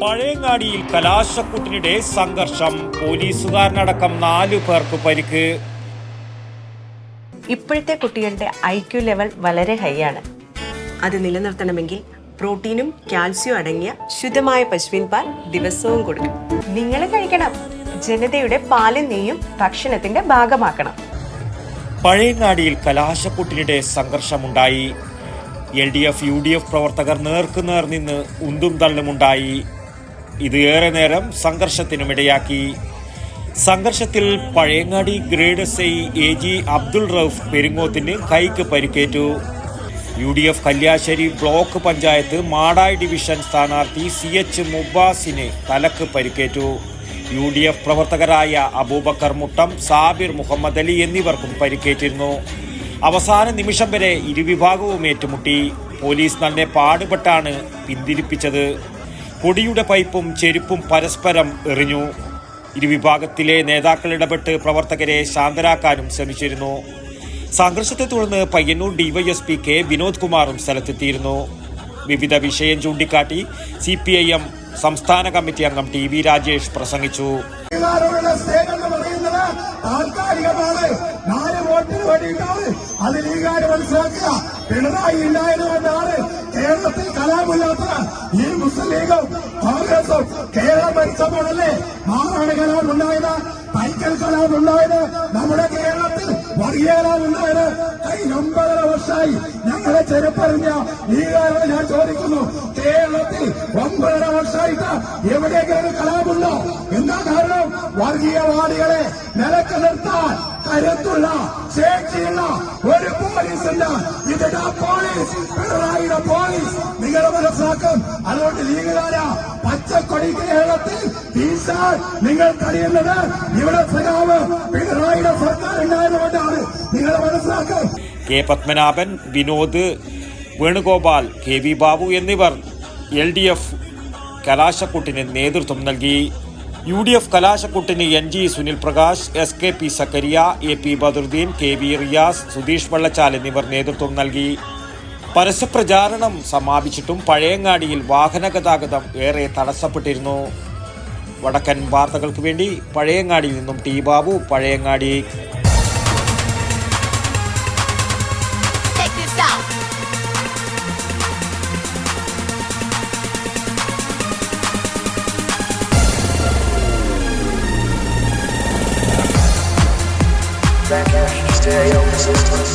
പഴയങ്ങാടിയിൽ കലാശക്കൂട്ടിനിടെ സംഘർഷം. പോലീസുകാരനടക്കം 4 പേർക്ക് പരിക്ക്. ഇപ്പോഴത്തെ കുട്ടികളുടെ IQ ലെവൽ വളരെ ഹൈ ആണ്. അത് നിലനിർത്തണമെങ്കിൽ പ്രോട്ടീനും കാൽസ്യവും അടങ്ങിയ ശുദ്ധമായ പശുവിൻ പാൽ ദിവസവും കൊടുക്കും. നിങ്ങൾ കഴിക്കണം. ജനതയുടെ പാലും നെയ്യും ഭക്ഷണത്തിന്റെ ഭാഗമാക്കണം. പഴയങ്ങാടിയിൽ കലാശക്കൂട്ടിനിടെ സംഘർഷമുണ്ടായി. LDF UDF പ്രവർത്തകർ നേർക്കുനേർ നിന്ന് ഉന്തും തള്ളുമുണ്ടായി. ഇത് ഏറെ നേരം സംഘർഷത്തിനുമിടയാക്കി. സംഘർഷത്തിൽ Pazhayangadi grade SI AG Abdul Rauf പെരിങ്ങോത്തിന് കൈക്ക് പരിക്കേറ്റു. UDF Kalliasseri block panchayat Madayi division സ്ഥാനാർത്ഥി CH മുബാസിന് തലക്ക് പരിക്കേറ്റു. UDF പ്രവർത്തകരായ അബൂബക്കർ മുട്ടം, സാബിർ മുഹമ്മദ് അലി എന്നിവർക്കും പരിക്കേറ്റിരുന്നു. അവസാന നിമിഷം വരെ ഇരുവിഭാഗവും ഏറ്റുമുട്ടി. പോലീസ് നല്ല പാടുപെട്ടാണ് പിന്തിരിപ്പിച്ചത്. പൊടിയുടെ പൈപ്പും ചെരുപ്പും പരസ്പരം എറിഞ്ഞു. ഇരുവിഭാഗത്തിലെ നേതാക്കൾ ഇടപെട്ട് പ്രവർത്തകരെ ശാന്തരാക്കാനും ശ്രമിച്ചിരുന്നു. സംഘർഷത്തെ തുടർന്ന് പയ്യന്നൂർ DYSP K വിനോദ് കുമാറും സ്ഥലത്തെത്തിയിരുന്നു. വിവിധ വിഷയം ചൂണ്ടിക്കാട്ടി CPIM സംസ്ഥാന കമ്മിറ്റി അംഗം TV രാജേഷ് പ്രസംഗിച്ചു. താൽക്കാലികമാണ്. 4 വോട്ടിന് വേണ്ടിയിട്ടാണ്. അത് ലീഗാര് മനസ്സിലാക്കുക. പിണറായി ഉണ്ടായതുകൊണ്ടാണ് കേരളത്തിൽ കലാമില്ലാത്ത ഈ മുസ്ലിം ലീഗും കോൺഗ്രസും കേരളം ഭരിച്ചപ്പോഴല്ലേ മാറാണ് കലാം ഉണ്ടായത്, തൈക്കൽ കലാം ഉണ്ടായത്, നമ്മുടെ കേരളത്തിൽ വർഗീയ കലാം ഉണ്ടായത്. 9.5 വർഷമായി ഞങ്ങളെ ചെരുപ്പറിഞ്ഞ ലീഗാരോട് ഞാൻ ചോദിക്കുന്നു, കേരളത്തിൽ 9.5 വർഷമായിട്ട് എവിടെയെങ്കിലും കലാമുണ്ടോ? എന്താ കാരണം? വർഗീയവാദികളെ നിലക്ക് നിർത്താൻ കരുത്തുള്ള ശേഷിയുള്ള ഒരു പോലീസുണ്ട്. ഇതിന്റെ പോലീസ് പിണറായിയുടെ പോലീസ് നിങ്ങൾ മനസ്സിലാക്കും. അതുകൊണ്ട് ലീഗുകാര പച്ചക്കൊടി കേരളത്തിൽ വീശാൻ നിങ്ങൾ കഴിയുന്നത് ഇവിടെ സഖാവ് പിണറായിയുടെ സർക്കാർ ഉണ്ടായതുകൊണ്ടാണ്. നിങ്ങൾ മനസ്സിലാക്കും. K പത്മനാഭൻ, വിനോദ്, വേണുഗോപാൽ, KV ബാബു എന്നിവർ LDF കലാശക്കൂട്ടിന് നേതൃത്വം നൽകി. UDF കലാശക്കൂട്ടിന് NG Sunil Prakash, SKP സക്കരിയ, AP ബദറുദ്ദീൻ, KV റിയാസ്, സുധീഷ് വള്ളച്ചാൽ എന്നിവർ നേതൃത്വം നൽകി. പരസ്യപ്രചാരണം സമാപിച്ചിട്ടും പഴയങ്ങാടിയിൽ വാഹന ഗതാഗതം ഏറെ തടസ്സപ്പെട്ടിരുന്നു. വടക്കൻ വാർത്തകൾക്ക് വേണ്ടി പഴയങ്ങാടിയിൽ നിന്നും T Babu, Pazhayangadi. Stereo Resistance.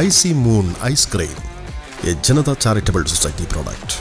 IC Moon Ice Cream, a Janata Charitable Society product.